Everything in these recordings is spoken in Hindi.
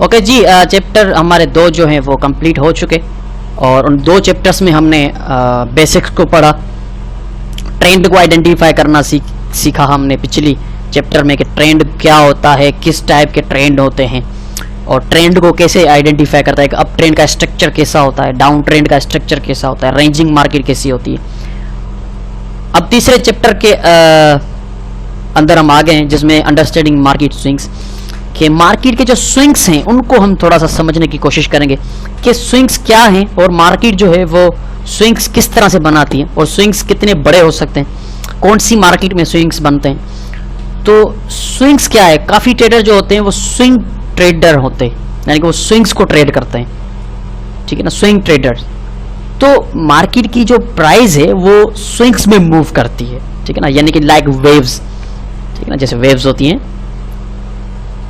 ओके जी, चैप्टर हमारे 2 जो हैं वो कंप्लीट हो चुके और उन 2 चैप्टर्स में हमने बेसिक्स को पढ़ा, ट्रेंड को आइडेंटिफाई करना सीखा हमने पिछली चैप्टर में कि ट्रेंड क्या होता है, किस टाइप के ट्रेंड होते हैं और ट्रेंड को कैसे आइडेंटिफाई करता है, कि अप ट्रेंड का स्ट्रक्चर कैसा होता है, डाउन ट्रेंड का स्ट्रक्चर कैसा होता है, रेंजिंग मार्केट कैसी होती है। अब तीसरे चैप्टर के अंदर हम आ गए हैं जिसमें अंडरस्टैंडिंग मार्केट स्विंग्स, कि मार्केट के जो स्विंग्स हैं उनको हम थोड़ा सा समझने की कोशिश करेंगे कि स्विंग्स क्या हैं और मार्केट जो है वो स्विंग्स किस तरह से बनाती है और स्विंग्स कितने बड़े हो सकते हैं, कौन सी मार्केट में स्विंग्स बनते हैं। तो स्विंग्स क्या है, काफ़ी ट्रेडर जो होते हैं वो स्विंग ट्रेडर होते हैं, यानी कि वो स्विंग्स को ट्रेड करते हैं, ठीक है ना, स्विंग ट्रेडर्स। तो मार्केट की जो प्राइस है वो स्विंग्स में मूव करती है, ठीक है ना, यानी कि लाइक वेव्स, ठीक है ना, जैसे वेव्स होती हैं।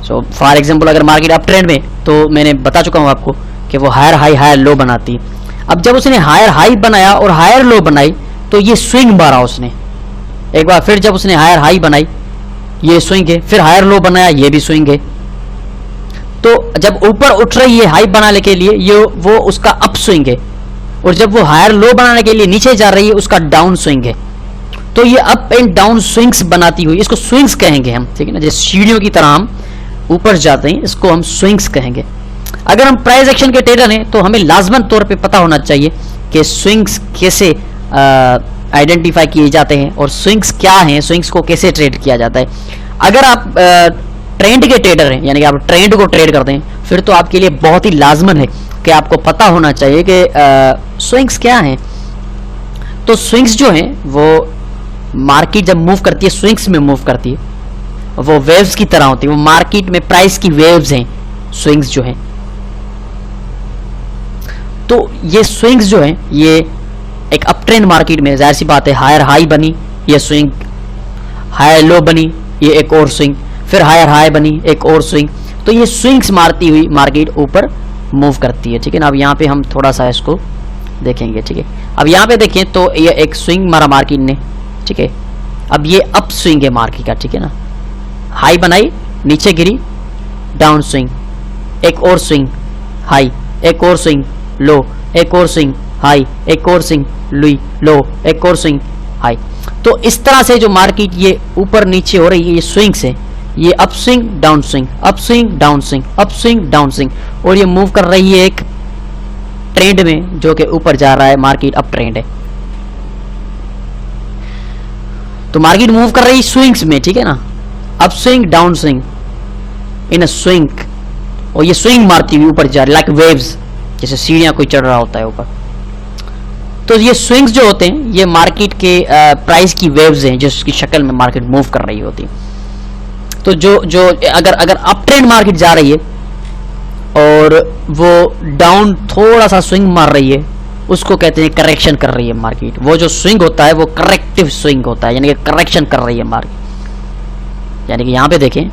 सो फॉर एग्जांपल अगर मार्केट अप ट्रेंड में, तो मैंने बता चुका हूँ आपको कि वो हायर हाई हायर लो बनाती है। अब जब उसने हायर हाई बनाया और हायर लो बनाई तो ये स्विंग मारा उसने एक बार, फिर जब उसने हायर हाई बनाई ये स्विंग है, फिर हायर लो बनाया ये भी स्विंग है। तो जब ऊपर उठ रही है हाई बनाने के लिए ये वो उसका अप स्विंग है, और जब वो हायर लो बनाने के लिए नीचे जा रही है उसका डाउन स्विंग है। तो ये अप एंड डाउन स्विंग्स बनाती हुई, इसको स्विंग्स कहेंगे हम, ठीक है ना, जैसे सीढ़ियों की तरह हम ऊपर जाते हैं, इसको हम स्विंग्स कहेंगे। अगर हम प्राइस एक्शन के ट्रेडर हैं तो हमें लाजमन तौर पे पता होना चाहिए कि स्विंग्स कैसे आइडेंटिफाई किए जाते हैं और स्विंग्स क्या हैं, स्विंग्स को कैसे ट्रेड किया जाता है। अगर आप ट्रेंड के ट्रेडर हैं, यानी कि आप ट्रेंड को ट्रेड करते हैं, फिर तो आपके लिए बहुत ही लाजमन है कि आपको पता होना चाहिए कि स्विंग्स क्या हैं। तो स्विंग्स जो हैं वो मार्केट जब मूव करती है, स्विंग्स में मूव करती है, वो वेव्स की तरह होती है, वो मार्केट में प्राइस की वेव्स हैं स्विंग्स जो हैं। तो ये स्विंग्स जो हैं ये एक अप ट्रेंड मार्केट में जाहिर सी बात है, हायर हाई बनी ये स्विंग, हायर लो बनी ये एक और स्विंग, फिर हायर हाई बनी एक और स्विंग। तो ये स्विंग्स मारती हुई मार्केट ऊपर मूव करती है, ठीक है ना। अब यहाँ पे हम थोड़ा सा इसको देखेंगे, ठीक है। अब यहाँ पे देखें तो ये एक स्विंग मारा मार्केट ने, ठीक है। अब ये अप स्विंग है मार्केट का, ठीक है ना, हाई बनाई नीचे गिरी डाउन स्विंग, एक और स्विंग हाई, एक और स्विंग लो, एक और स्विंग हाई, एक और स्विंग लो, एक और स्विंग हाई। तो इस तरह से जो मार्केट ये ऊपर नीचे हो रही है, ये स्विंग्स है, ये up swing down swing, up swing down swing, up swing down swing, और ये मूव कर रही है एक ट्रेंड में जो कि ऊपर जा रहा है, मार्केट अप ट्रेंड है। तो मार्केट मूव कर रही है स्विंग्स में, ठीक है ना, up swing down swing in a swing, और ये स्विंग मारती हुई ऊपर जा रही लाइक वेव्स, जैसे सीढ़ियां कोई चढ़ रहा होता है ऊपर। तो ये स्विंग्स जो होते हैं ये मार्केट के प्राइस की वेव्स हैं जिसकी शक्ल में मार्केट मूव कर रही होती है। तो जो अगर अप ट्रेंड मार्केट जा रही है और वो डाउन थोड़ा सा स्विंग मार रही है, उसको कहते हैं करेक्शन कर रही है मार्केट। वो जो स्विंग होता है वो करेक्टिव स्विंग होता है, यानी कि करेक्शन कर रही है मार्केट। यानी कि यहां पे देखें,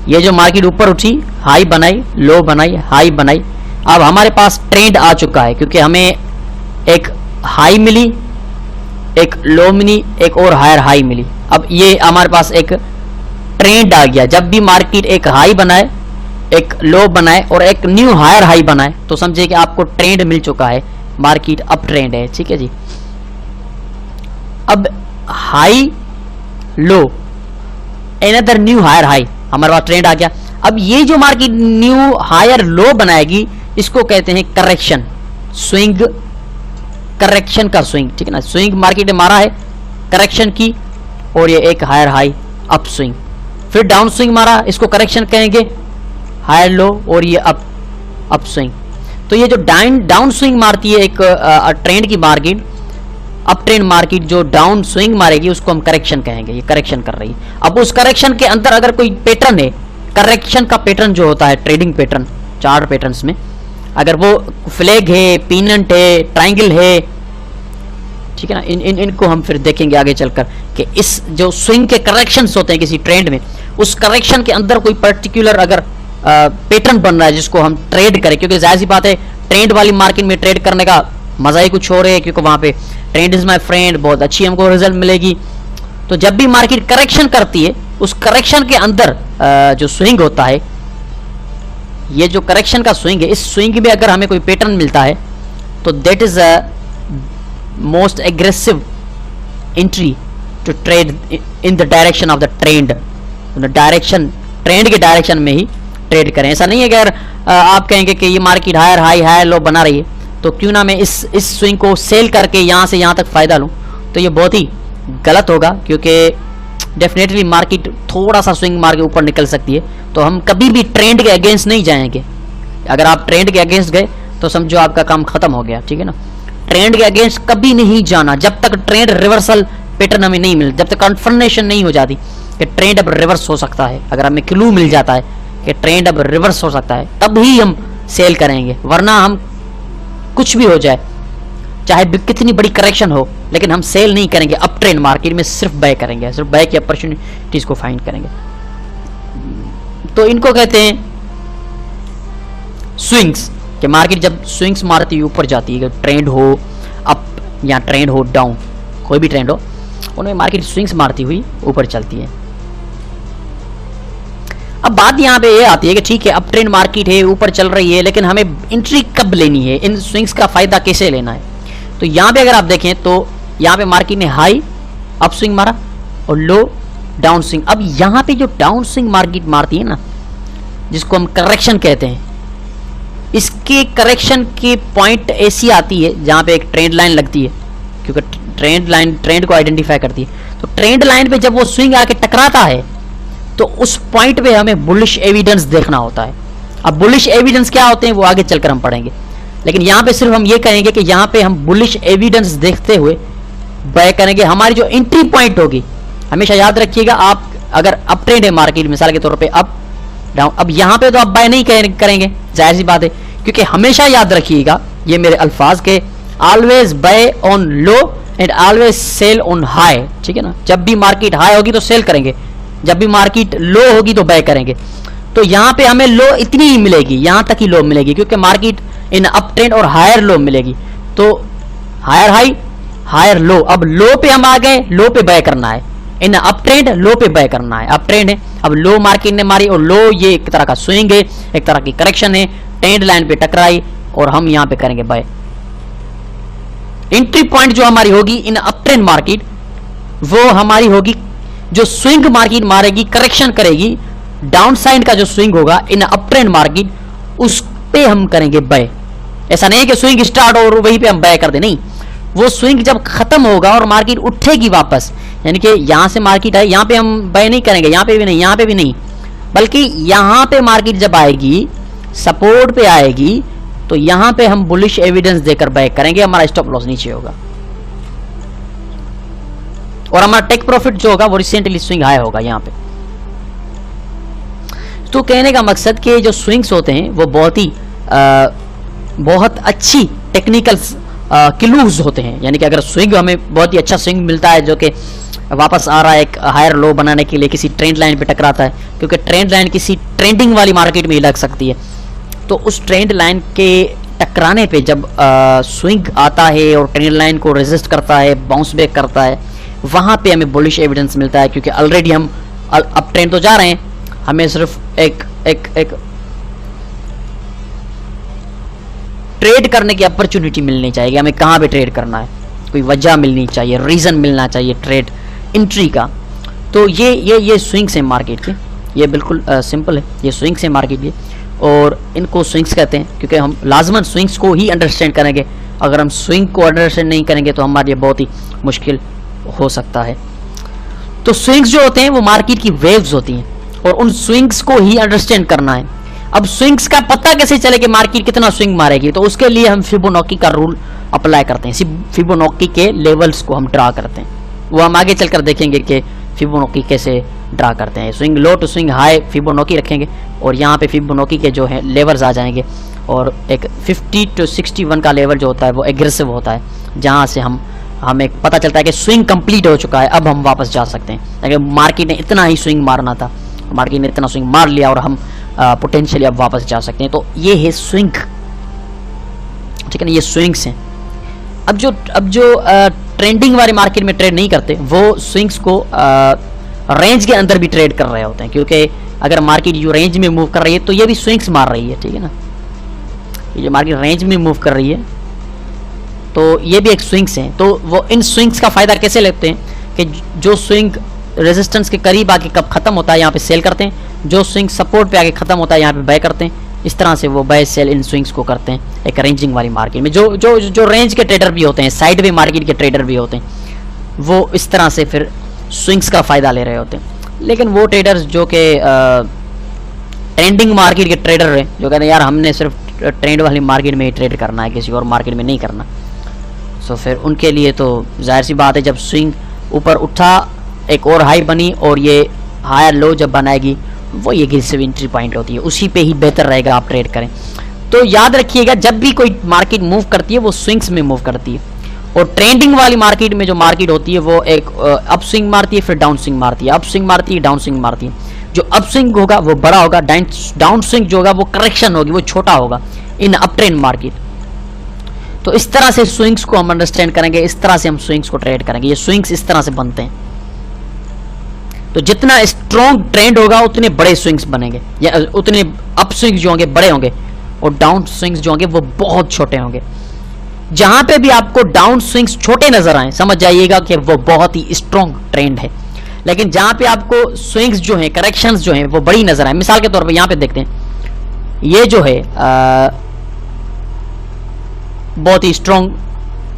ये जो मार्केट ऊपर उठी, हाई बनाई, लो बनाई, हाई बनाई, अब हमारे पास ट्रेंड आ चुका है क्योंकि हमें एक हाई मिली, एक लो मिली, एक और हायर हाई मिली। अब ये हमारे पास एक ट्रेंड आ गया। जब भी मार्केट एक हाई बनाए, एक लो बनाए और एक न्यू हायर हाई बनाए तो समझिए कि आपको ट्रेंड मिल चुका है, मार्केट अप ट्रेंड है, ठीक है जी। अब high low another new hire high, हमारे पास ट्रेंड आ गया। अब ये जो मार्केट न्यू हायर लो बनाएगी इसको कहते हैं करेक्शन स्विंग, करेक्शन का स्विंग, ठीक है ना। स्विंग मार्केट ने मारा है करेक्शन की, और ये एक हायर हाई अप स्विंग, फिर डाउन स्विंग मारा, इसको करेक्शन कहेंगे हायर लो, और ये अप स्विंग। तो ये जो डाउन स्विंग मारती है एक ट्रेंड की मार्केट, अप ट्रेंड मार्केट जो डाउन स्विंग मारेगी उसको हम करेक्शन कहेंगे, ये करेक्शन कर रही है। अब उस करेक्शन के अंदर अगर कोई पैटर्न है, करेक्शन का पैटर्न जो होता है ट्रेडिंग पैटर्न, चार्ट पैटर्न्स में अगर वो फ्लैग है, पीनंट है, ट्रायंगल है, ठीक है ना, इनको हम फिर देखेंगे आगे चलकर कि इस जो स्विंग के करेक्शंस होते हैं किसी ट्रेंड में, उस करेक्शन के अंदर कोई पर्टिकुलर अगर पैटर्न बन रहा है जिसको हम ट्रेड करें, क्योंकि जाहिर सी बात है ट्रेंड वाली मार्केट में ट्रेड करने का मजा ही कुछ और है, क्योंकि वहां पे ट्रेंड इज माय फ्रेंड, बहुत अच्छी हमको रिजल्ट मिलेगी। तो जब भी मार्केट करेक्शन करती है उस करेक्शन के अंदर जो स्विंग होता है ये जो करेक्शन का स्विंग है, इस स्विंग में अगर हमें कोई पैटर्न मिलता है तो that is a most aggressive entry to trade in the direction of the trend. Direction, trend के डायरेक्शन में ही ट्रेड करें। ऐसा नहीं है कि अगर आप कहेंगे कि ये market higher high higher low बना रही है तो क्यों ना मैं इस स्विंग को सेल करके यहाँ से यहाँ तक फायदा लूँ, तो ये बहुत ही गलत होगा, क्योंकि डेफिनेटली मार्केट थोड़ा सा स्विंग मार के ऊपर निकल सकती है। तो हम कभी भी ट्रेंड के अगेंस्ट नहीं जाएंगे। अगर आप ट्रेंड के अगेंस्ट गए तो समझो आपका काम खत्म हो गया, ठीक है ना। ट्रेंड के अगेंस्ट कभी नहीं जाना जब तक ट्रेंड रिवर्सल पैटर्न हमें नहीं मिल, जब तक कन्फर्मेशन नहीं हो जाती कि ट्रेंड अब रिवर्स हो सकता है। अगर हमें क्लू मिल जाता है कि ट्रेंड अब रिवर्स हो सकता है तब ही हम सेल करेंगे, वरना हम कुछ भी हो जाए, चाहे कितनी बड़ी करेक्शन हो, लेकिन हम सेल नहीं करेंगे अप ट्रेंड मार्केट में, सिर्फ बाय करेंगे, सिर्फ बाय की अपॉर्चुनिटीज को फाइंड करेंगे। तो इनको कहते हैं स्विंग्स, कि मार्केट जब स्विंग्स मारती हुई ऊपर जाती है, ट्रेंड हो अप या ट्रेंड हो डाउन, कोई भी ट्रेंड हो, उनमें मार्केट स्विंग्स मारती हुई ऊपर चलती है। अब बात यहाँ पे ये आती है कि ठीक है अप ट्रेंड मार्केट है, ऊपर चल रही है, लेकिन हमें एंट्री कब लेनी है, इन स्विंग्स का फायदा कैसे लेना है। तो यहाँ पे अगर आप देखें तो यहाँ पे मार्केट ने हाई अप स्विंग मारा और लो डाउन स्विंग। अब यहाँ पे जो डाउन स्विंग मार्केट मारती है ना, जिसको हम करेक्शन कहते हैं, इसके करेक्शन की पॉइंट ऐसी आती है जहाँ पे एक ट्रेंड लाइन लगती है, क्योंकि ट्रेंड लाइन ट्रेंड को आइडेंटिफाई करती है। तो ट्रेंड लाइन पे जब वो स्विंग आके टकराता है तो उस पॉइंट पे हमें बुलिश एविडेंस देखना होता है। अब बुलिश एविडेंस क्या होते हैं वो आगे चलकर हम पढ़ेंगे, लेकिन यहाँ पे सिर्फ हम ये कहेंगे कि यहाँ पे हम बुलिश एविडेंस देखते हुए बाय करेंगे। हमारी जो एंट्री पॉइंट होगी, हमेशा याद रखिएगा, आप अगर अप ट्रेंड है मार्केट, मिसाल के तौर पे अप डाउन, अब यहाँ पे तो आप बाय नहीं करेंगे, जाहिर सी बात है, क्योंकि हमेशा याद रखिएगा ये मेरे अल्फाज के, always buy on low and always sell on high, ठीक है ना। जब भी मार्केट हाई होगी तो सेल करेंगे, जब भी मार्केट लो होगी तो बाय करेंगे। तो यहाँ पे हमें लो इतनी ही मिलेगी, यहाँ तक ही लो मिलेगी, क्योंकि मार्केट इन अप ट्रेंड और हायर लो मिलेगी। तो हायर हाई हायर लो, अब लो पे हम आ गए, लो पे बाय करना है, इन अप ट्रेंड लो पे बाय करना है। अप ट्रेंड है, अब लो मार्केट ने मारी और लो ये एक तरह का स्विंग है, एक तरह की करेक्शन है, ट्रेंड लाइन पे टकराई और हम यहाँ पे करेंगे बाय। एंट्री पॉइंट जो हमारी होगी इन अप ट्रेंड मार्केट, वो हमारी होगी जो स्विंग मार्केट मारेगी, करेक्शन करेगी, डाउन साइड का जो स्विंग होगा इन अप ट्रेंड मार्केट, उस पे हम करेंगे बाय। ऐसा नहीं है कि स्विंग स्टार्ट हो और वहीं पे हम बाय कर दे, नहीं, वो स्विंग जब खत्म होगा और मार्केट उठेगी वापस, यानी कि यहां से मार्केट है, यहां पे हम बाय नहीं करेंगे, यहां पे भी नहीं, यहां पे भी नहीं, बल्कि यहां पे मार्केट जब आएगी, सपोर्ट पे आएगी, तो यहां पे हम बुलिश एविडेंस देकर बाय करेंगे, हमारा स्टॉप लॉस नीचे होगा और हमारा टेक प्रॉफिट जो होगा वो रिसेंटली स्विंग हाई होगा यहाँ पे। तो कहने का मकसद कि जो स्विंग्स होते हैं वो बहुत अच्छी टेक्निकल क्लूज होते हैं, यानी कि अगर स्विंग हमें बहुत ही अच्छा स्विंग मिलता है जो कि वापस आ रहा है एक हायर लो बनाने के लिए, किसी ट्रेंड लाइन पे टकराता है, क्योंकि ट्रेंड लाइन किसी ट्रेंडिंग वाली मार्केट में ही लग सकती है, तो उस ट्रेंड लाइन के टकराने पे जब स्विंग आता है और ट्रेंड लाइन को रेजिस्ट करता है, बाउंस बैक करता है, वहां पे हमें बुलिश एविडेंस मिलता है, क्योंकि ऑलरेडी हम अप ट्रेंड तो जा रहे हैं, हमें सिर्फ एक ट्रेड करने की अपॉर्चुनिटी मिलनी चाहिए, हमें कहाँ पे ट्रेड करना है, कोई वजह मिलनी चाहिए, रीजन मिलना चाहिए ट्रेड एंट्री का। तो ये स्विंग्स हैं मार्केट के, ये बिल्कुल सिंपल है, ये स्विंग्स हैं मार्केट के और इनको स्विंग्स कहते हैं, क्योंकि हम लाजमन स्विंग्स को ही अंडरस्टैंड करेंगे। अगर हम स्विंग को अंडरस्टैंड नहीं करेंगे तो हमारे लिए बहुत ही मुश्किल हो सकता है। तो स्विंग्स जो होते हैं वो मार्केट की वेव्स होती हैं और उन स्विंग्स को ही अंडरस्टैंड करना है। अब स्विंग्स का पता कैसे चले कि मार्केट कितना स्विंग मारेगी, तो उसके लिए हम फिबोनाची का रूल अप्लाई करते हैं, फिबोनाची के लेवल्स को हम ड्रा करते हैं, वो हम आगे चलकर देखेंगे कि फिबोनाची कैसे ड्रा करते हैं। Swing low to swing high Fibonacci रखेंगे और यहाँ पे फिबोनाची के जो है लेवल्स आ जाएंगे और एक 50 to 61 का लेवल जो होता है वो एग्रेसिव होता है, जहाँ से हमें पता चलता है कि स्विंग कंप्लीट हो चुका है, अब हम वापस जा सकते हैं। अगर मार्केट ने इतना ही स्विंग मारना था, मार्केट ने इतना स्विंग मार लिया और हम पोटेंशियली अब वापस जा सकते हैं। तो ये है स्विंग, ठीक है ना, ये स्विंग्स हैं। अब जो ट्रेंडिंग वाले मार्केट में ट्रेड नहीं करते वो स्विंग्स को रेंज के अंदर भी ट्रेड कर रहे होते हैं, क्योंकि अगर मार्केट जो रेंज में मूव कर रही है तो ये भी स्विंग्स मार रही है, ठीक है ना। ये जो मार्केट रेंज में मूव कर रही है तो ये भी एक स्विंग्स हैं। तो वो इन स्विंग्स का फायदा कैसे लेते हैं कि जो स्विंग रेजिस्टेंस के करीब आके कब खत्म होता है यहाँ पे सेल करते हैं, जो स्विंग सपोर्ट पे आके खत्म होता है यहाँ पे बाय करते हैं। इस तरह से वो बाय सेल इन स्विंग्स को करते हैं एक रेंजिंग वाली मार्केट में। जो जो जो रेंज के ट्रेडर भी होते हैं, साइड वे मार्केट के ट्रेडर भी होते हैं, वो इस तरह से फिर स्विंग्स का फायदा ले रहे होते हैं। लेकिन वो ट्रेडर्स जो कि ट्रेंडिंग मार्केट के ट्रेडर हैं, जो कहते हैं यार हमने सिर्फ ट्रेंड वाली मार्केट में ही ट्रेड करना है, किसी और मार्केट में नहीं करना, सो फिर उनके लिए तो जाहिर सी बात है जब स्विंग ऊपर उठा, एक और हाई बनी और ये हायर लो जब बनाएगी, वो ये एग्रेसिव एंट्री पॉइंट होती है, उसी पे ही बेहतर रहेगा आप ट्रेड करें। तो याद रखिएगा जब भी कोई मार्केट मूव करती है वो स्विंग्स में मूव करती है, और ट्रेंडिंग वाली मार्केट में जो मार्केट होती है वो एक अप स्विंग मारती है, फिर डाउन स्विंग मारती है, अप स्विंग मारती है, डाउन स्विंग मारती है। जो अप स्विंग होगा वो बड़ा होगा, डाउन स्विंग जो होगा वो करेक्शन होगी, वो छोटा होगा इन अप ट्रेंड मार्केट। तो इस तरह से स्विंग्स को हम अंडरस्टैंड करेंगे, इस तरह से हम स्विंग्स को ट्रेड करेंगे। ये स्विंग्स इस तरह से बनते हैं। तो जितना स्ट्रॉन्ग ट्रेंड होगा उतने बड़े स्विंग्स बनेंगे, या उतने अप स्विंग्स जो होंगे बड़े होंगे और डाउन स्विंग्स जो होंगे वो बहुत छोटे होंगे। जहां पे भी आपको डाउन स्विंग्स छोटे नजर आए समझ जाइएगा कि वो बहुत ही स्ट्रॉन्ग ट्रेंड है। लेकिन जहां पे आपको स्विंग्स जो हैं, करेक्शंस जो हैं वो बड़ी नजर आए, मिसाल के तौर पे यहां पे देखते हैं, ये जो है बहुत ही स्ट्रॉन्ग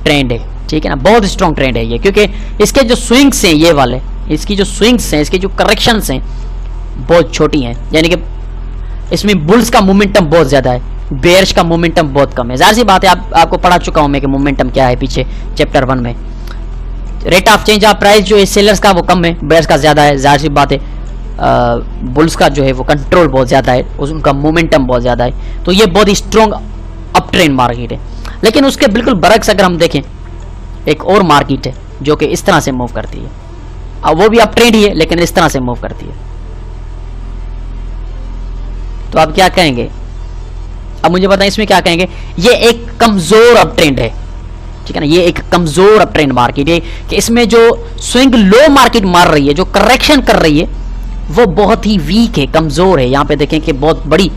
ट्रेंड है, ठीक है ना, बहुत स्ट्रॉन्ग ट्रेंड है ये, क्योंकि इसके जो स्विंग्स हैं ये वाले, इसकी जो स्विंग्स हैं, इसकी जो करेक्शंस हैं बहुत छोटी हैं, यानी कि इसमें बुल्स का मोमेंटम बहुत ज्यादा है, बेयर्स का मोमेंटम बहुत कम है। जाहिर सी बात है, आपको पढ़ा चुका हूं मैं कि मोमेंटम क्या है पीछे चैप्टर 1 में। Rate of change of price जो है सेलर्स का वो कम है, बेयर्स का ज्यादा है। जाहिर सी बात है बुल्स का जो है वो कंट्रोल बहुत ज्यादा है, उनका मोमेंटम बहुत ज्यादा है। तो ये बहुत ही स्ट्रॉन्ग अप ट्रेंड मार्केट है। लेकिन उसके बिल्कुल बरक्स अगर हम देखें, एक और मार्केट है जो कि इस तरह से मूव करती है, अब वो भी अप ट्रेंड ही है लेकिन इस तरह से मूव करती है। तो आप क्या कहेंगे, अब मुझे बताएं इसमें क्या कहेंगे। ये एक कमजोर अप ट्रेंड है, ठीक है ना, ये एक कमजोर अप ट्रेंड मार्केट है कि इसमें जो स्विंग लो मार्केट मार रही है, जो करेक्शन कर रही है वो बहुत ही वीक है, कमजोर है। यहां पे देखें कि बहुत बड़ी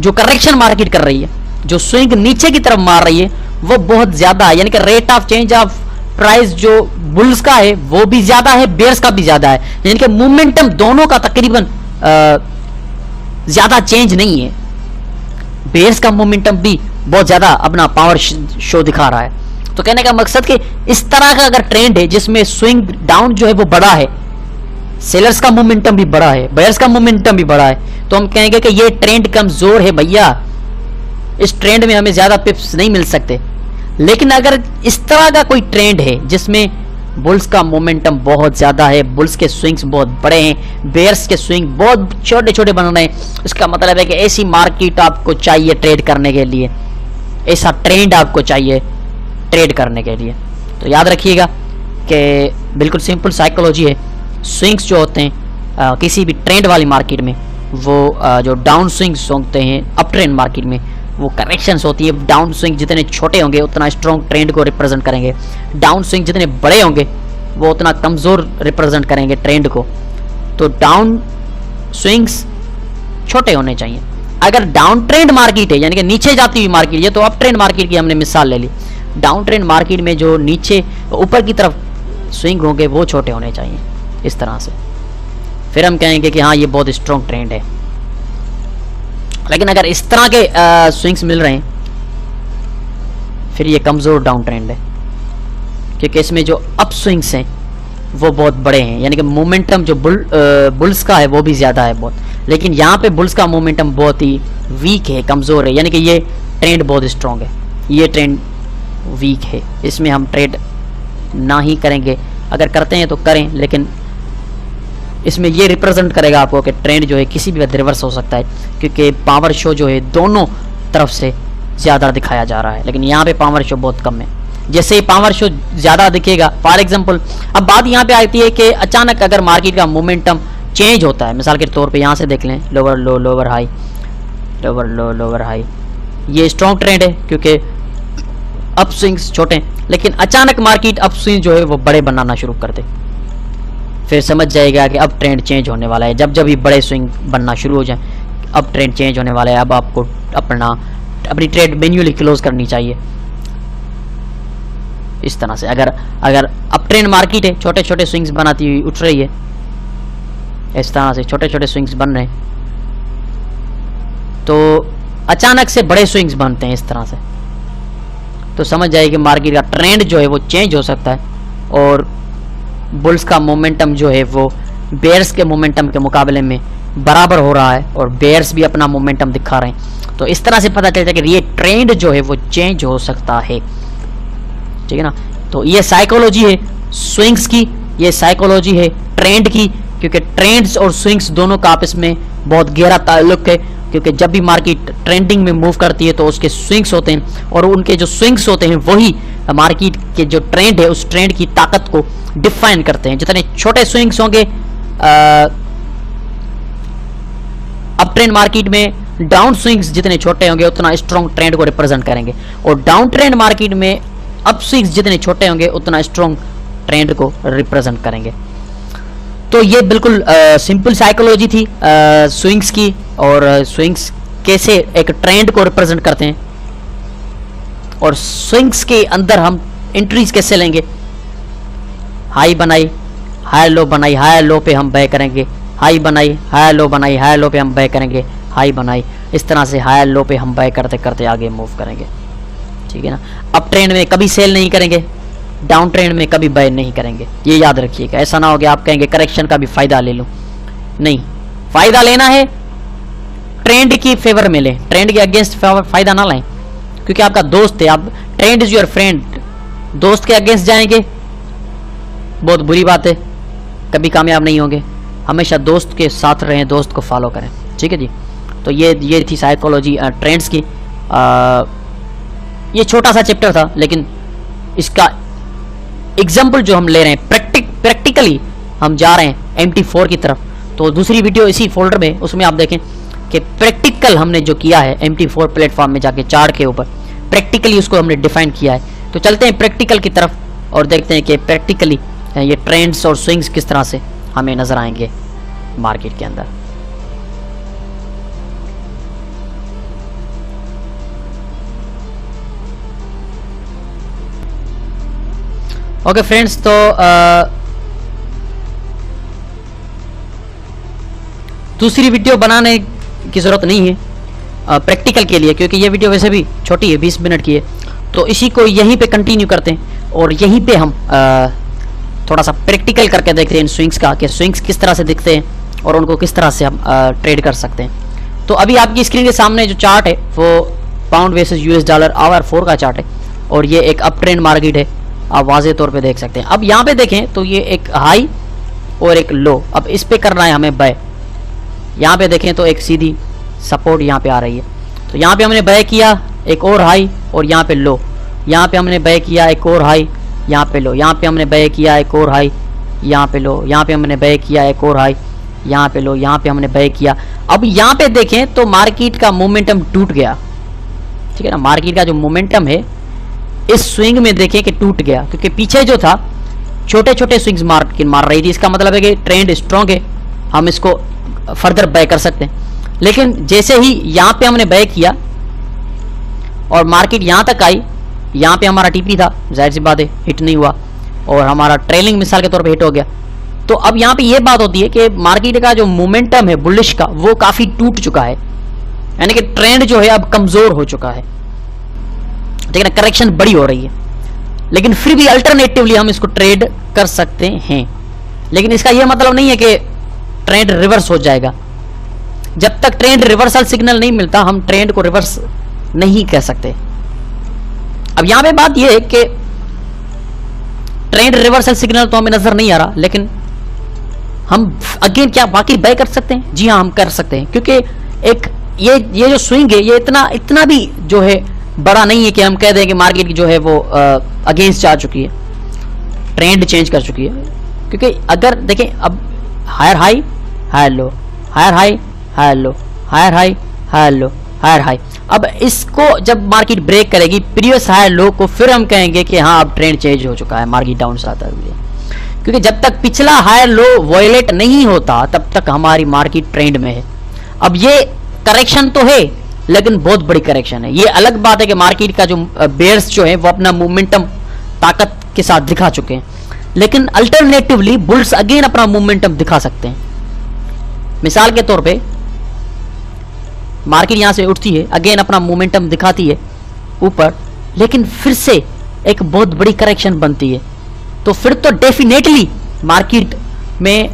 जो करेक्शन मार्केट कर रही है, जो स्विंग नीचे की तरफ मार रही है वो बहुत ज्यादा है, यानी कि rate of change of price जो बुल्स का है वो भी ज्यादा है, बेयर्स का भी ज्यादा है, यानी कि मोमेंटम दोनों का तकरीबन ज्यादा चेंज नहीं है। बेयर्स का मोमेंटम भी बहुत ज्यादा अपना पावर शो दिखा रहा है। तो कहने का मकसद कि इस तरह का अगर ट्रेंड है जिसमें स्विंग डाउन जो है वो बड़ा है, सेलर्स का मोमेंटम भी बड़ा है, बायर्स का मोमेंटम भी बड़ा है, तो हम कहेंगे कि ये ट्रेंड कमजोर है भैया, इस ट्रेंड में हमें ज्यादा पिप्स नहीं मिल सकते। लेकिन अगर इस तरह का कोई ट्रेंड है जिसमें बुल्स का मोमेंटम बहुत ज्यादा है, बुल्स के स्विंग्स बहुत बड़े हैं, बेयर्स के स्विंग बहुत छोटे छोटे बन रहे हैं, इसका मतलब है कि ऐसी मार्केट आपको चाहिए ट्रेड करने के लिए, ऐसा ट्रेंड आपको चाहिए ट्रेड करने के लिए। तो याद रखिएगा कि बिल्कुल सिंपल साइकोलॉजी है। स्विंग्स जो होते हैं किसी भी ट्रेंड वाली मार्केट में, वो जो डाउन स्विंग्स होते हैं अप ट्रेंड मार्केट में वो करेक्शंस होती है। डाउन स्विंग जितने छोटे होंगे उतना स्ट्रॉन्ग ट्रेंड को रिप्रेजेंट करेंगे, डाउन स्विंग जितने बड़े होंगे वो उतना कमजोर रिप्रेजेंट करेंगे ट्रेंड को। तो डाउन स्विंग्स छोटे होने चाहिए। अगर डाउन ट्रेंड मार्केट है यानी कि नीचे जाती हुई मार्केट, ये तो अप ट्रेंड मार्केट की हमने मिसाल ले ली, डाउन ट्रेंड मार्केट में जो नीचे ऊपर की तरफ स्विंग होंगे वो छोटे होने चाहिए इस तरह से, फिर हम कहेंगे कि हाँ ये बहुत स्ट्रॉन्ग ट्रेंड है। लेकिन अगर इस तरह के स्विंग्स मिल रहे हैं फिर ये कमजोर डाउन ट्रेंड है, क्योंकि इसमें जो अप स्विंग्स हैं वो बहुत बड़े हैं, यानी कि मोमेंटम जो बुल्स का है वो भी ज्यादा है बहुत, लेकिन यहाँ पे बुल्स का मोमेंटम बहुत ही वीक है, कमजोर है, यानी कि ये ट्रेंड बहुत स्ट्रॉन्ग है, ये ट्रेंड वीक है, इसमें हम ट्रेड ना ही करेंगे। अगर करते हैं तो करें, लेकिन इसमें ये रिप्रेजेंट करेगा आपको कि ट्रेंड जो है किसी भी वक्त रिवर्स हो सकता है, क्योंकि पावर शो जो है दोनों तरफ से ज़्यादा दिखाया जा रहा है, लेकिन यहाँ पे पावर शो बहुत कम है। जैसे ही पावर शो ज़्यादा दिखेगा, फॉर एग्जांपल अब बात यहाँ पे आती है कि अचानक अगर मार्केट का मोमेंटम चेंज होता है, मिसाल के तौर पे यहाँ से देख लें, लोअर लो लोअर हाई, लोअर लो लोअर हाई, ये स्ट्रॉन्ग ट्रेंड है क्योंकि अप स्विंग्स छोटे हैं, लेकिन अचानक मार्केट अप स्विंग जो है वो बड़े बनाना शुरू कर दे, फिर समझ जाएगा कि अब ट्रेंड चेंज होने वाला है। जब जब भी बड़े स्विंग बनना शुरू हो जाए, अब ट्रेंड चेंज होने वाला है, अब आपको अपनी ट्रेड मैन्युअली क्लोज करनी चाहिए। इस तरह से अगर अब ट्रेंड मार्केट है, छोटे छोटे स्विंग्स बनाती हुई उठ रही है, इस तरह से छोटे छोटे स्विंग्स बन रहे हैं, तो अचानक से बड़े स्विंग्स बनते हैं इस तरह से, तो समझ जाइए कि मार्केट का ट्रेंड जो है वो चेंज हो सकता है और बुल्स का मोमेंटम जो है वो बेयर्स के मोमेंटम के मुकाबले में बराबर हो रहा है और बेयर्स भी अपना मोमेंटम दिखा रहे हैं। तो इस तरह से पता चलता है कि ये ट्रेंड जो है वो चेंज हो सकता है, ठीक है ना। तो ये साइकोलॉजी है स्विंग्स की, ये साइकोलॉजी है ट्रेंड की, क्योंकि ट्रेंड्स और स्विंग्स दोनों का आपस में बहुत गहरा ताल्लुक है, क्योंकि जब भी मार्केट ट्रेंडिंग में मूव करती है तो उसके स्विंग्स होते हैं और उनके जो स्विंग्स होते हैं वही मार्केट के जो ट्रेंड है उस ट्रेंड की ताकत को डिफाइन करते हैं। जितने छोटे स्विंग्स होंगे अप ट्रेंड मार्केट में, डाउन स्विंग्स जितने छोटे होंगे उतना स्ट्रॉन्ग ट्रेंड को रिप्रेजेंट करेंगे, और डाउन ट्रेंड मार्केट में अप स्विंग्स जितने छोटे होंगे उतना स्ट्रॉन्ग ट्रेंड को रिप्रेजेंट करेंगे। तो ये बिल्कुल सिंपल साइकोलॉजी थी स्विंग्स की, और स्विंग्स कैसे एक ट्रेंड को रिप्रेजेंट करते हैं और स्विंग्स के अंदर हम एंट्रीज कैसे लेंगे। हाई बनाई, हाई लो बनाई, हाई लो पे हम बाय करेंगे, हाई बनाई, हाई लो बनाई, हाई लो पे हम बाय करेंगे, हाई बनाई, इस तरह से हाई लो पे हम बाय करते करते आगे मूव करेंगे, ठीक है ना। अप ट्रेंड में कभी सेल नहीं करेंगे, डाउन ट्रेंड में कभी बाय नहीं करेंगे, ये याद रखिएगा। ऐसा ना हो कि आप कहेंगे करेक्शन का भी फायदा ले लूं, नहीं, फायदा लेना है ट्रेंड की फेवर में लें, ट्रेंड के अगेंस्ट फायदा ना लें, क्योंकि आपका दोस्त है, आप ट्रेंड इज योर फ्रेंड, दोस्त के अगेंस्ट जाएंगे बहुत बुरी बात है, कभी कामयाब नहीं होंगे। हमेशा दोस्त के साथ रहें, दोस्त को फॉलो करें, ठीक है जी। तो ये थी साइकोलॉजी ट्रेंड्स की। ये छोटा सा चैप्टर था, लेकिन इसका एग्जाम्पल जो हम ले रहे हैं प्रैक्टिकली हम जा रहे हैं MT4 की तरफ। तो दूसरी वीडियो इसी फोल्डर में, उसमें आप देखें कि प्रैक्टिकल हमने जो किया है MT4 प्लेटफॉर्म में जाके चार्ट के ऊपर प्रैक्टिकली उसको हमने डिफाइन किया है। तो चलते हैं प्रैक्टिकल की तरफ और देखते हैं कि प्रैक्टिकली ये ट्रेंड्स और स्विंग्स किस तरह से हमें नजर आएंगे मार्केट के अंदर। ओके फ्रेंड्स, तो दूसरी वीडियो बनाने की ज़रूरत नहीं है प्रैक्टिकल के लिए, क्योंकि ये वीडियो वैसे भी छोटी है, 20 मिनट की है। तो इसी को यहीं पे कंटिन्यू करते हैं और यहीं पे हम थोड़ा सा प्रैक्टिकल करके देखते हैं इन स्विंग्स का, कि स्विंग्स किस तरह से दिखते हैं और उनको किस तरह से हम ट्रेड कर सकते हैं। तो अभी आपकी स्क्रीन के सामने जो चार्ट है वो pound versus US dollar hour 4 का चार्ट है, और ये एक अप ट्रेंड मार्केट है, आप वाज़े तौर पे देख सकते हैं। अब यहाँ पे देखें तो ये एक हाई और एक लो, अब इस पे करना है हमें बाय। यहाँ पे देखें तो एक सीधी सपोर्ट यहाँ पे आ रही है, तो यहाँ पे हमने बाय किया, एक और हाई और यहाँ पे लो, यहाँ पे हमने बाय किया, एक और हाई, यहाँ पे लो, यहाँ पे हमने बाय किया, एक और हाई, यहाँ पे लो, यहाँ पे हमने बाय किया, एक और हाई, यहाँ पे लो, यहाँ पे हमने बाय किया। अब यहाँ पे देखें तो मार्केट का मोमेंटम टूट गया, ठीक है ना। मार्केट का जो मोमेंटम है इस स्विंग में देखें कि टूट गया, क्योंकि पीछे जो था छोटे छोटे स्विंग्स मार्केट मार रही थी। इसका मतलब है कि ट्रेंड स्ट्रॉन्ग है, हम इसको फर्दर बाय कर सकते हैं। लेकिन जैसे ही यहाँ पे हमने बाय किया और मार्केट यहाँ तक आई, यहाँ पे हमारा टीपी था, जाहिर सी बात है हिट नहीं हुआ और हमारा ट्रेलिंग मिसाल के तौर पे हिट हो गया। तो अब यहाँ पे ये बात होती है कि मार्केट का जो मोमेंटम है बुलिश का वो काफी टूट चुका है, यानी कि ट्रेंड जो है अब कमजोर हो चुका है, लेकिन करेक्शन बड़ी हो रही है। लेकिन फिर भी अल्टरनेटिवली हम इसको ट्रेड कर सकते हैं, लेकिन इसका यह मतलब नहीं है कि ट्रेंड रिवर्स हो जाएगा। जब तक ट्रेंड रिवर्सल सिग्नल नहीं मिलता हम ट्रेंड को रिवर्स नहीं कह सकते। अब यहां पे बात यह है कि ट्रेंड रिवर्सल सिग्नल तो हमें नजर नहीं आ रहा, लेकिन हम अगेन क्या बाकी बाय कर सकते हैं? जी हाँ, हम कर सकते हैं, क्योंकि एक ये जो स्विंग है ये इतना भी जो है बड़ा नहीं है कि हम कह दें कि मार्केट की जो है वो अगेंस्ट जा चुकी है, ट्रेंड चेंज कर चुकी है। क्योंकि अगर देखें अब higher high higher low, higher high higher low, higher high higher low, higher high, अब इसको जब मार्केट ब्रेक करेगी प्रीवियस हायर लो को, फिर हम कहेंगे कि हाँ अब ट्रेंड चेंज हो चुका है, मार्केट डाउन से आता है। क्योंकि जब तक पिछला हायर लो वायलेट नहीं होता तब तक हमारी मार्केट ट्रेंड में है। अब ये करेक्शन तो है लेकिन बहुत बड़ी करेक्शन है। ये अलग बात है कि मार्केट का जो बेयर्स जो है वो अपना मोमेंटम ताकत के साथ दिखा चुके हैं, लेकिन अल्टरनेटिवली बुल्स अगेन अपना मोमेंटम दिखा सकते हैं। मिसाल के तौर पे मार्केट यहां से उठती है, अगेन अपना मोमेंटम दिखाती है ऊपर, लेकिन फिर से एक बहुत बड़ी करेक्शन बनती है, तो फिर तो डेफिनेटली मार्केट में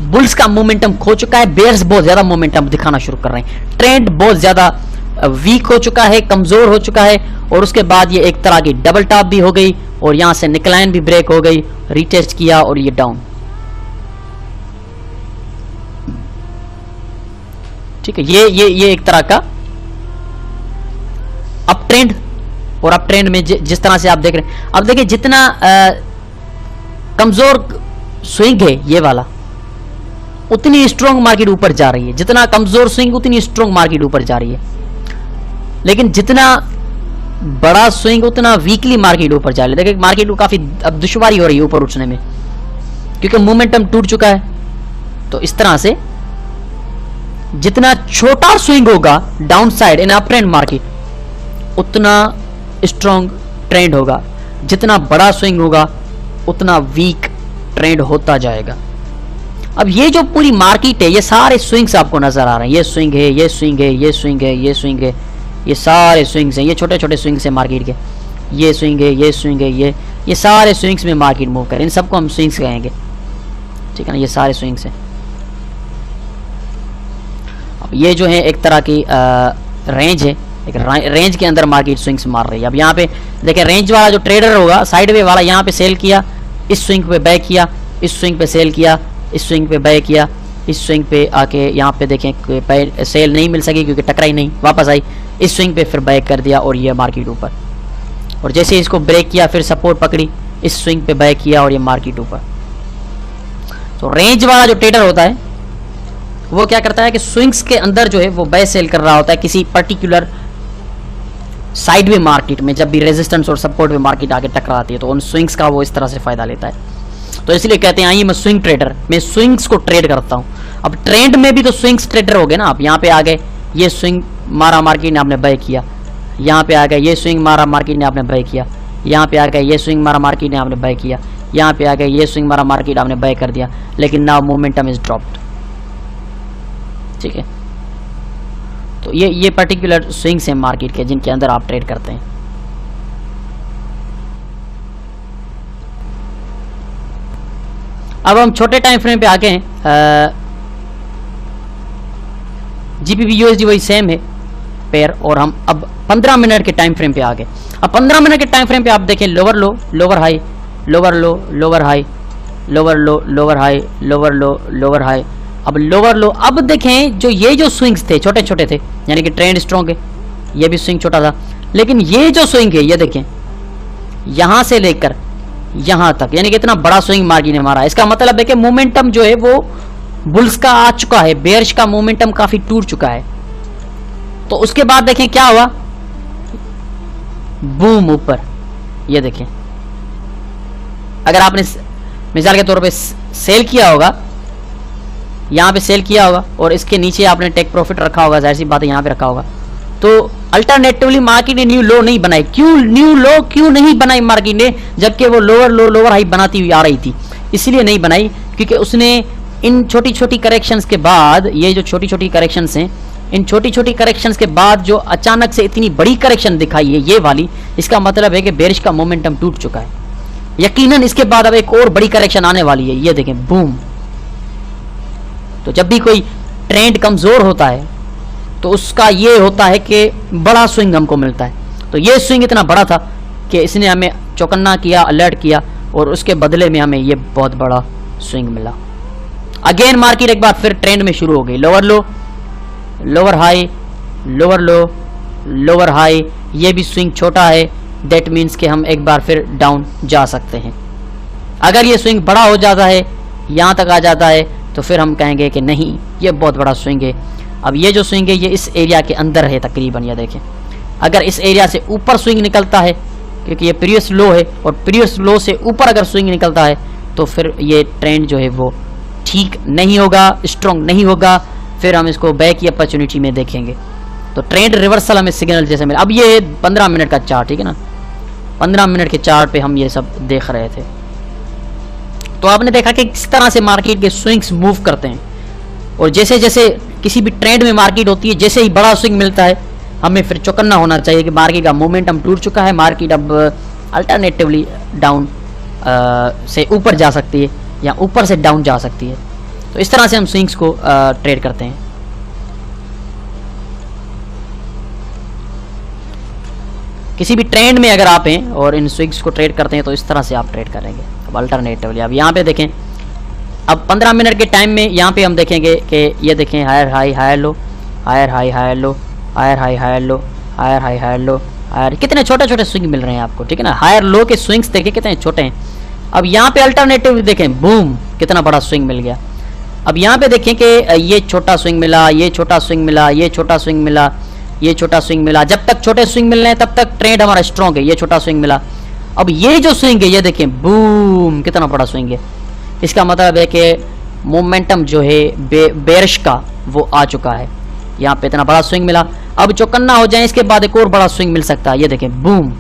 बुल्स का मोमेंटम खो चुका है, बेयर्स बहुत ज्यादा मोमेंटम दिखाना शुरू कर रहे हैं, ट्रेंड बहुत ज्यादा वीक हो चुका है, कमजोर हो चुका है, और उसके बाद ये एक तरह की डबल टॉप भी हो गई और यहां से निकलाइन भी ब्रेक हो गई, रीटेस्ट किया और ये डाउन। ठीक है, ये एक तरह का अप ट्रेंड, और अप ट्रेंड में जिस तरह से आप देख रहे हैं, अब देखिए जितना कमजोर स्विंग है ये वाला, उतनी स्ट्रॉन्ग मार्केट ऊपर जा रही है, जितना कमजोर स्विंग उतनी स्ट्रॉन्ग मार्केट ऊपर जा रही है, लेकिन जितना बड़ा स्विंग उतना वीकली मार्केट ऊपर जा रही है। देखिए मार्केट को काफी अब दुश्वारी हो रही है ऊपर उठने में, क्योंकि मोमेंटम टूट चुका है। तो इस तरह से जितना छोटा स्विंग होगा down side in up trend market उतना स्ट्रॉन्ग ट्रेंड होगा, जितना बड़ा स्विंग होगा उतना वीक ट्रेंड होता जाएगा। अब ये जो पूरी मार्केट है ये सारे स्विंग्स आपको नजर आ रहे हैं, ये स्विंग है, ये स्विंग है, ये स्विंग है, ये स्विंग है, ये सारे स्विंग्स हैं, ये छोटे छोटे स्विंग्स हैं मार्केट के, ये स्विंग है, ये स्विंग है, ये सारे स्विंग्स में मार्केट मूव करे, इन सबको हम स्विंग्स कहेंगे। ठीक है ना, ये सारे स्विंग्स हैं। अब ये जो है एक तरह की रेंज है, एक रेंज के अंदर मार्केट स्विंग्स मार रही है। अब यहाँ पे देखिए रेंज वाला जो ट्रेडर होगा साइड वे वाला यहाँ पे सेल किया, इस स्विंग पे बाय किया, इस स्विंग पे सेल किया, इस स्विंग पे बाय किया, इस स्विंग पे आके यहाँ पे देखें सेल नहीं मिल सकी क्योंकि टकराई नहीं, वापस आई, इस स्विंग पे फिर बाय कर दिया और ये मार्केट ऊपर, और जैसे इसको ब्रेक किया फिर सपोर्ट पकड़ी, इस स्विंग पे बाय किया और ये मार्केट ऊपर। तो रेंज वाला जो ट्रेडर होता है वो क्या करता है कि स्विंग्स के अंदर जो है वो बाय सेल कर रहा होता है किसी पर्टिकुलर साइडवे मार्केट में, जब भी रेजिस्टेंस और सपोर्ट में मार्केट आके टकराती है तो उन स्विंग्स का वो इस तरह से फायदा लेता है। तो इसलिए कहते हैं आइए मैं स्विंग ट्रेडर, मैं स्विंग्स को ट्रेड करता हूं। अब ट्रेंड में भी तो स्विंग्स ट्रेडर हो गए ना, आप यहाँ पे आ गए, ये स्विंग मारा मार्केट ने आपने बाय किया, यहाँ पे आ गए ये स्विंग मारा मार्केट ने आपने बाय किया, यहाँ पे आ गए ये स्विंग मारा मार्केट ने आपने बाय किया, यहाँ पे आ गए ये स्विंग मारा मार्केट आपने बाय कर दिया, लेकिन नाउ मोमेंटम इज ड्रॉप्ड। ठीक है, तो ये पर्टिकुलर स्विंग्स हैं मार्केट के जिनके अंदर आप ट्रेड करते हैं। अब हम छोटे टाइम फ्रेम पे आ गए हैं, जीपीपी यूएसडी वही सेम है पेयर, और हम अब 15 मिनट के टाइम फ्रेम पे आ गए। अब 15 मिनट के टाइम फ्रेम पे आप देखें लोअर लो, लोअर हाई, लोअर लो, लोअर हाई, लोअर लो, लोअर हाई, लोअर लो, लोअर हाई, अब लोअर लो। अब देखें जो ये जो स्विंग्स थे छोटे छोटे थे, यानी कि ट्रेंड स्ट्रॉन्ग है, ये भी स्विंग छोटा था, लेकिन ये जो स्विंग है ये देखें यहां से लेकर यहां तक, यानी कि इतना बड़ा स्विंग मार्केट ने मारा। इसका मतलब है कि मोमेंटम जो है वो बुल्स का आ चुका है, बेयर्स का मोमेंटम काफी टूट चुका है। तो उसके बाद देखें क्या हुआ, बूम ऊपर, ये देखें अगर आपने मिसाल के तौर पे सेल किया होगा, यहाँ पे सेल किया होगा और इसके नीचे आपने टेक प्रॉफिट रखा होगा, जाहिर सी बात है यहाँ पे रखा होगा, तो अल्टरनेटिवली मार्केट ने न्यू लो नहीं बनाई। क्यों न्यू लो क्यों नहीं बनाई मार्केट ने, जबकि वो लोअर लो लोअर हाई बनाती हुई आ रही थी? इसलिए नहीं बनाई क्योंकि उसने इन छोटी छोटी करेक्शंस के बाद, ये जो छोटी छोटी करेक्शंस हैं, इन छोटी छोटी करेक्शंस के बाद जो अचानक से इतनी बड़ी करेक्शन दिखाई है ये वाली, इसका मतलब है कि बेरिश का मोमेंटम टूट चुका है। यकीनन इसके बाद अब एक और बड़ी करेक्शन आने वाली है, ये देखें बूम। तो जब भी कोई ट्रेंड कमजोर होता है तो उसका ये होता है कि बड़ा स्विंग हमको मिलता है। तो ये स्विंग इतना बड़ा था कि इसने हमें चौकन्ना किया, अलर्ट किया, और उसके बदले में हमें ये बहुत बड़ा स्विंग मिला। अगेन मार्केट एक बार फिर ट्रेंड में शुरू हो गई, लोअर लो, लोअर हाई, लोअर लो, लोअर हाई, ये भी स्विंग छोटा है, दैट मीन्स कि हम एक बार फिर डाउन जा सकते हैं। अगर ये स्विंग बड़ा हो जाता है, यहाँ तक आ जाता है, तो फिर हम कहेंगे कि नहीं ये बहुत बड़ा स्विंग है। अब ये जो स्विंग है ये इस एरिया के अंदर है तकरीबन, ये देखें अगर इस एरिया से ऊपर स्विंग निकलता है, क्योंकि ये प्रीवियस लो है, और प्रीवियस लो से ऊपर अगर स्विंग निकलता है तो फिर ये ट्रेंड जो है वो ठीक नहीं होगा, स्ट्रॉन्ग नहीं होगा, फिर हम इसको बाय की अपॉर्चुनिटी में देखेंगे। तो ट्रेंड रिवर्सल हमें सिग्नल जैसे मिला। अब ये 15 मिनट का चार्ट, ठीक है ना, 15 मिनट के चार्ट पे हम ये सब देख रहे थे। तो आपने देखा कि किस तरह से मार्केट के स्विंग्स मूव करते हैं, और जैसे जैसे किसी भी ट्रेंड में मार्केट होती है, जैसे ही बड़ा स्विंग मिलता है हमें फिर चौकन्ना होना चाहिए कि मार्केट का मोमेंटम टूट चुका है, मार्केट अब अल्टरनेटिवली डाउन से ऊपर जा सकती है या ऊपर से डाउन जा सकती है। तो इस तरह से हम स्विंग्स को ट्रेड करते हैं। किसी भी ट्रेंड में अगर आप हैं और इन स्विंग्स को ट्रेड करते हैं तो इस तरह से आप ट्रेड करेंगे। अब अल्टरनेटिवली अब यहाँ पे देखें, अब 15 मिनट के टाइम में यहाँ पे हम देखेंगे कि ये देखें higher high higher low, higher high higher low, higher high higher low, higher high higher low, higher, कितने छोटे छोटे स्विंग मिल रहे हैं आपको, ठीक है ना। हायर लो के स्विंग्स देखें कितने छोटे हैं। अब यहाँ पे अल्टरनेटिव देखें, बूम, कितना बड़ा स्विंग मिल गया। अब यहाँ पे देखें कि ये छोटा स्विंग मिला, ये छोटा स्विंग मिला, ये छोटा स्विंग मिला, ये छोटा स्विंग मिला। जब तक छोटे स्विंग मिल रहे हैं तब तक ट्रेंड हमारा स्ट्रॉन्ग है। ये छोटा स्विंग मिला, अब ये जो स्विंग है ये देखें, बूम, कितना बड़ा स्विंग है। इसका मतलब है कि मोमेंटम जो है बेरिश का वो आ चुका है। यहाँ पे इतना बड़ा स्विंग मिला, अब चौकन्ना हो जाए इसके बाद एक और बड़ा स्विंग मिल सकता है। ये देखें, boom,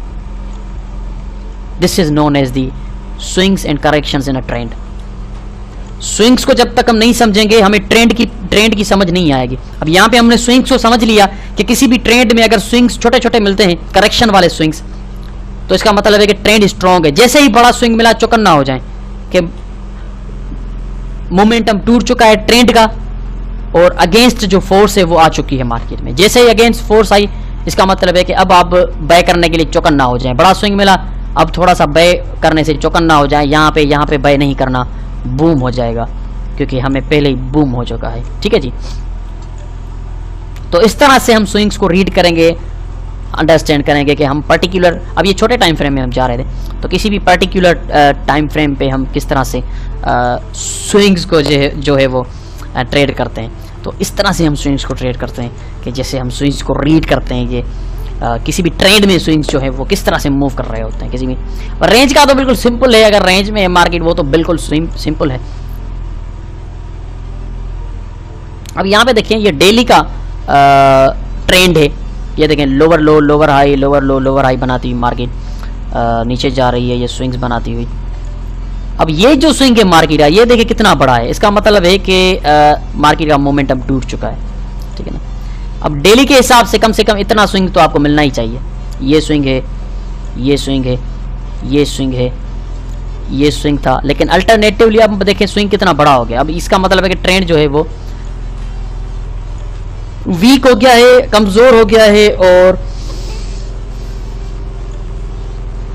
this is known as the swings and corrections in a trend. Swings को जब तक हम नहीं समझेंगे हमें ट्रेंड की समझ नहीं आएगी। अब यहाँ पे हमने स्विंग्स को समझ लिया कि किसी भी ट्रेंड में अगर स्विंग्स छोटे छोटे मिलते हैं, करेक्शन वाले स्विंग्स, तो इसका मतलब है कि ट्रेंड स्ट्रॉन्ग है। जैसे ही बड़ा स्विंग मिला चौकन्ना हो जाए कि मोमेंटम टूट चुका है ट्रेंड का, और अगेंस्ट जो फोर्स है वो आ चुकी है मार्केट में। जैसे ही अगेंस्ट फोर्स आई इसका मतलब है कि अब आप बाय करने के लिए चौकन्ना हो जाए। बड़ा स्विंग मिला, अब थोड़ा सा बाय करने से चौकन्ना हो जाए। यहाँ पे बाय नहीं करना, बूम हो जाएगा, क्योंकि हमें पहले ही बूम हो चुका है। ठीक है जी। तो इस तरह से हम स्विंग्स को रीड करेंगे, अंडरस्टैंड करेंगे कि हम पर्टिकुलर, अब ये छोटे टाइम फ्रेम में हम जा रहे थे, तो किसी भी पर्टिकुलर टाइम फ्रेम पे हम किस तरह से स्विंग्स को जो है वो ट्रेड करते हैं। तो इस तरह से हम स्विंग्स को ट्रेड करते हैं कि जैसे हम स्विंग्स को रीड करते हैं, ये किसी भी ट्रेड में स्विंग्स जो है वो किस तरह से मूव कर रहे होते हैं। किसी भी रेंज का तो बिल्कुल सिंपल है, अगर रेंज में है मार्केट वो तो बिल्कुल सिंपल है। अब यहाँ पे देखिए ये डेली का ट्रेंड है। ये देखें, लोअर लो, लोअर हाई, लोअर लो, लोअर हाई बनाती हुई मार्केट नीचे जा रही है, ये स्विंग्स बनाती हुई। अब ये जो स्विंग है मार्केट का, ये देखिए कितना बड़ा है। इसका मतलब है कि मार्केट का मोमेंटम टूट चुका है, ठीक है ना। अब डेली के हिसाब से कम इतना स्विंग तो आपको मिलना ही चाहिए। ये स्विंग है, ये स्विंग है, ये स्विंग है, ये स्विंग था, लेकिन अल्टरनेटिवली अब देखें स्विंग कितना बड़ा हो गया। अब इसका मतलब है कि ट्रेंड जो है वो वीक हो गया है, कमजोर हो गया है, और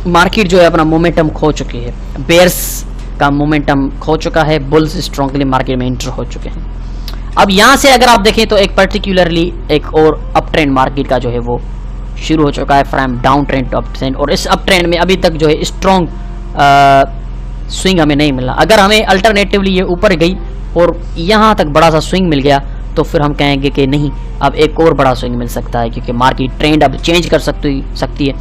मार्केट जो है अपना मोमेंटम खो चुकी है। बेयर्स का मोमेंटम खो चुका है, बुल्स स्ट्रांगली मार्केट में एंटर हो चुके हैं। अब यहां से अगर आप देखें तो एक पर्टिकुलरली एक और अप ट्रेंड मार्केट का जो है वो शुरू हो चुका है, from down trend to up trend. और इस अप ट्रेंड में अभी तक जो है स्ट्रॉन्ग स्विंग हमें नहीं मिला। अगर हमें अल्टरनेटिवली ये ऊपर गई और यहां तक बड़ा सा स्विंग मिल गया तो फिर हम कहेंगे कि नहीं, अब एक और बड़ा स्विंग मिल सकता है, क्योंकि मार्केट ट्रेंड अब चेंज कर सकती है।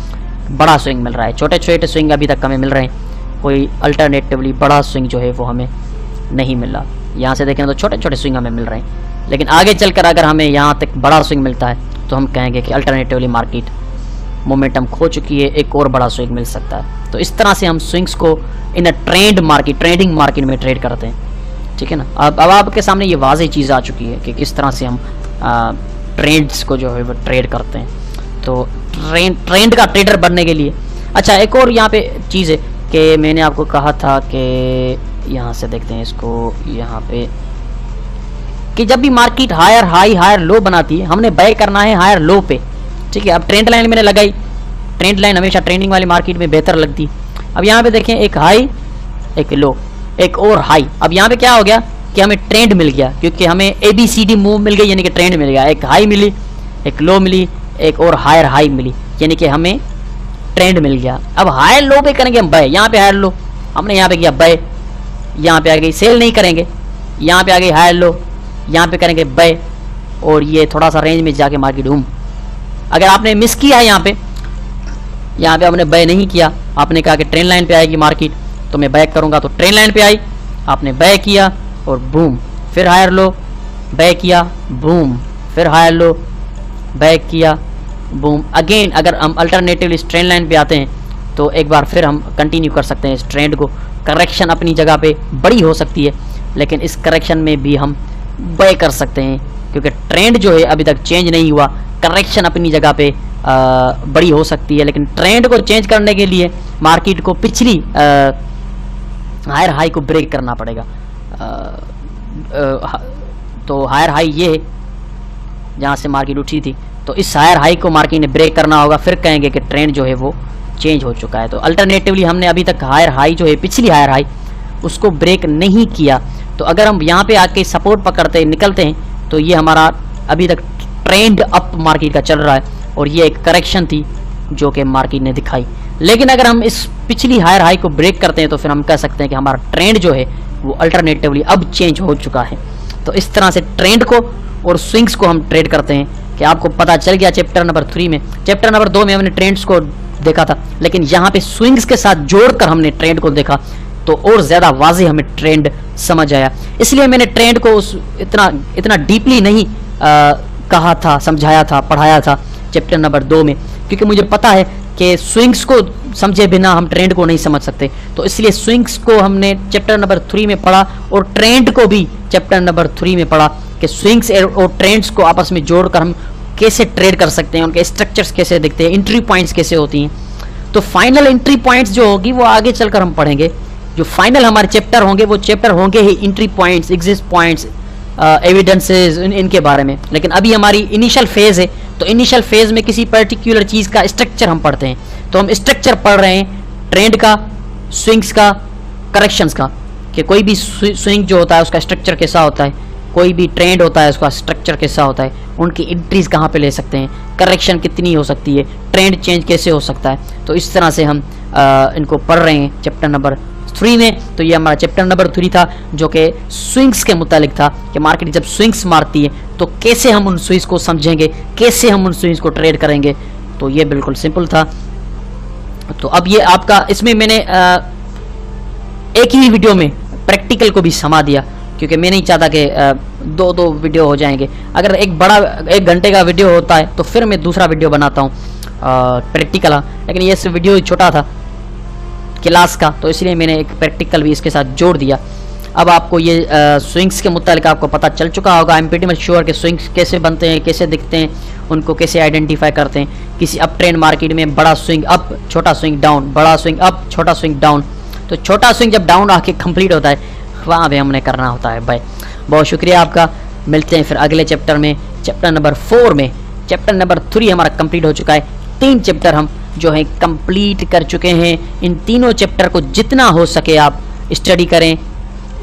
बड़ा स्विंग मिल रहा है, छोटे छोटे स्विंग अभी तक हमें मिल रहे हैं, कोई अल्टरनेटिवली बड़ा स्विंग जो है वो हमें नहीं मिल रहा। यहाँ से देखें तो छोटे छोटे स्विंग हमें मिल रहे हैं, लेकिन आगे चलकर अगर हमें यहाँ तक बड़ा स्विंग मिलता है तो हम कहेंगे कि अल्टरनेटिवली मार्केट मोमेंटम खो चुकी है, एक और बड़ा स्विंग मिल सकता है। तो इस तरह से हम स्विंग्स को इन अ ट्रेडिंग मार्केट में ट्रेड करते हैं, ठीक है ना। अब आपके सामने ये वाज़ेह चीज़ आ चुकी है कि किस तरह से हम ट्रेंड्स को जो है वो ट्रेड करते हैं। तो ट्रेंड का ट्रेडर बनने के लिए, अच्छा एक और यहाँ पे चीज़ है कि मैंने आपको कहा था कि यहाँ से देखते हैं इसको, यहाँ पे कि जब भी market higher high higher low बनाती है हमने बाय करना है हायर लो पे, ठीक है। अब ट्रेंड लाइन मैंने लगाई, ट्रेंड लाइन हमेशा ट्रेंडिंग वाली मार्केट में बेहतर लगती। अब यहाँ पे देखें एक हाई, एक लो, एक और हाई। अब यहाँ पे क्या हो गया कि हमें ट्रेंड मिल गया, क्योंकि हमें ABCD मूव मिल गई, यानी कि ट्रेंड मिल गया। एक हाई मिली, एक लो मिली, एक और हायर हाई मिली, यानी कि हमें ट्रेंड मिल गया। अब हायर लो पे करेंगे हम बाय, यहाँ पे हायर लो, हमने यहाँ पे किया बाय, यहाँ पे आ गई सेल नहीं करेंगे, यहाँ पे आ गई हायर लो, यहाँ पे करेंगे बाय, और ये थोड़ा सा रेंज में जाके मार्केट घूम। अगर आपने मिस किया है यहाँ पे हमने बाय नहीं किया, आपने कहा कि ट्रेंड लाइन पे आएगी मार्केट, तो मैं बैक करूँगा तो ट्रेन लाइन पे आई, आपने बैक किया और बूम, फिर हायर लो, बैक किया, बूम, फिर हायर लो, बैक किया, बूम। अगेन अगर हम अल्टरनेटिवली इस ट्रेन लाइन पे आते हैं तो एक बार फिर हम कंटिन्यू कर सकते हैं इस ट्रेंड को। करेक्शन अपनी जगह पे बड़ी हो सकती है, लेकिन इस करेक्शन में भी हम बैक कर सकते हैं, क्योंकि ट्रेंड जो है अभी तक चेंज नहीं हुआ। करेक्शन अपनी जगह पे बड़ी हो सकती है, लेकिन ट्रेंड को चेंज करने के लिए मार्केट को पिछली हायर हाई को ब्रेक करना पड़ेगा। तो हायर हाई ये है जहाँ से मार्केट उठी थी, तो इस हायर हाई को मार्केट ने ब्रेक करना होगा, फिर कहेंगे कि ट्रेंड जो है वो चेंज हो चुका है। तो अल्टरनेटिवली हमने अभी तक हायर हाई जो है पिछली हायर हाई उसको ब्रेक नहीं किया, तो अगर हम यहाँ पे आके सपोर्ट पकड़ते निकलते हैं तो ये हमारा अभी तक ट्रेंड अप मार्केट का चल रहा है, और ये एक करेक्शन थी जो कि मार्केट ने दिखाई। लेकिन अगर हम इस पिछली हायर हाई को ब्रेक करते हैं तो फिर हम कह सकते हैं कि हमारा ट्रेंड जो है वो अल्टरनेटिवली अब चेंज हो चुका है। तो इस तरह से ट्रेंड को और स्विंग्स को हम ट्रेड करते हैं कि आपको पता चल गया चैप्टर नंबर 3 में। चैप्टर नंबर 2 में हमने ट्रेंड्स को देखा था, लेकिन यहाँ पे स्विंग्स के साथ जोड़कर हमने ट्रेंड को देखा तो और ज़्यादा वाज़ेह हमें ट्रेंड समझ आया। इसलिए मैंने ट्रेंड को इतना डीपली नहीं कहा था, समझाया था, पढ़ाया था चैप्टर नंबर 2 में, क्योंकि मुझे पता है कि स्विंग्स को समझे बिना हम ट्रेंड को नहीं समझ सकते। तो इसलिए स्विंग्स को हमने चैप्टर नंबर 3 में पढ़ा और ट्रेंड को भी चैप्टर नंबर 3 में पढ़ा कि स्विंग्स और ट्रेंड्स को आपस में जोड़कर हम कैसे ट्रेड कर सकते हैं, उनके स्ट्रक्चर्स कैसे दिखते हैं, एंट्री पॉइंट्स कैसे होती हैं। तो फाइनल एंट्री पॉइंट्स जो होगी वो आगे चलकर हम पढ़ेंगे। जो फाइनल हमारे चैप्टर होंगे वो चैप्टर होंगे ही entry points, exit points, evidences, इनके बारे में। लेकिन अभी हमारी इनिशियल फेज है, तो इनिशियल फेज में किसी पर्टिकुलर चीज़ का स्ट्रक्चर हम पढ़ते हैं। तो हम स्ट्रक्चर पढ़ रहे हैं ट्रेंड का, स्विंग्स का, करेक्शंस का, कि कोई भी स्विंग जो होता है उसका स्ट्रक्चर कैसा होता है, कोई भी ट्रेंड होता है उसका स्ट्रक्चर कैसा होता है, उनकी एंट्रीज कहाँ पे ले सकते हैं, करेक्शन कितनी हो सकती है, ट्रेंड चेंज कैसे हो सकता है। तो इस तरह से हम इनको पढ़ रहे हैं चैप्टर नंबर 3 में। तो ये हमारा चैप्टर नंबर 3 था जो कि स्विंग्स के मुतालिक था कि मार्केट जब स्विंग्स मारती है तो कैसे हम उन स्विंग्स को समझेंगे, कैसे हम उन स्विंग्स को ट्रेड करेंगे। तो ये बिल्कुल सिंपल था। तो अब ये आपका, इसमें मैंने एक ही वीडियो में प्रैक्टिकल को भी समा दिया, क्योंकि मैं नहीं चाहता कि दो वीडियो हो जाएंगे। अगर एक बड़ा 1 घंटे का वीडियो होता है तो फिर मैं दूसरा वीडियो बनाता हूँ प्रैक्टिकल, लेकिन ये वीडियो छोटा था क्लास का, तो इसलिए मैंने एक प्रैक्टिकल भी इसके साथ जोड़ दिया। अब आपको ये स्विंग्स के मुतालिक आपको पता चल चुका होगा। I am pretty much sure कि स्विंग्स कैसे बनते हैं, कैसे दिखते हैं, उनको कैसे आइडेंटिफाई करते हैं। किसी अप ट्रेंड मार्केट में बड़ा स्विंग अप, छोटा स्विंग डाउन, बड़ा स्विंग अप, छोटा स्विंग डाउन। तो छोटा स्विंग जब डाउन आके कंप्लीट होता है वहाँ भी हमने करना होता है भाई। बहुत शुक्रिया आपका। मिलते हैं फिर अगले चैप्टर में, चैप्टर नंबर 4 में। चैप्टर नंबर 3 हमारा कंप्लीट हो चुका है। 3 चैप्टर हम जो है कंप्लीट कर चुके हैं। इन तीनों चैप्टर को जितना हो सके आप स्टडी करें।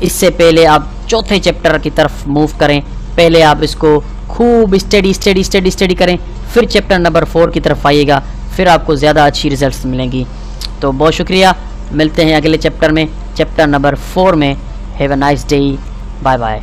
इससे पहले आप चौथे चैप्टर की तरफ मूव करें। पहले आप इसको खूब स्टडी करें, फिर चैप्टर नंबर 4 की तरफ आइएगा, फिर आपको ज़्यादा अच्छी रिजल्ट्स मिलेंगी। तो बहुत शुक्रिया। मिलते हैं अगले चैप्टर में, चैप्टर नंबर 4 में। Have a nice day. Bye bye.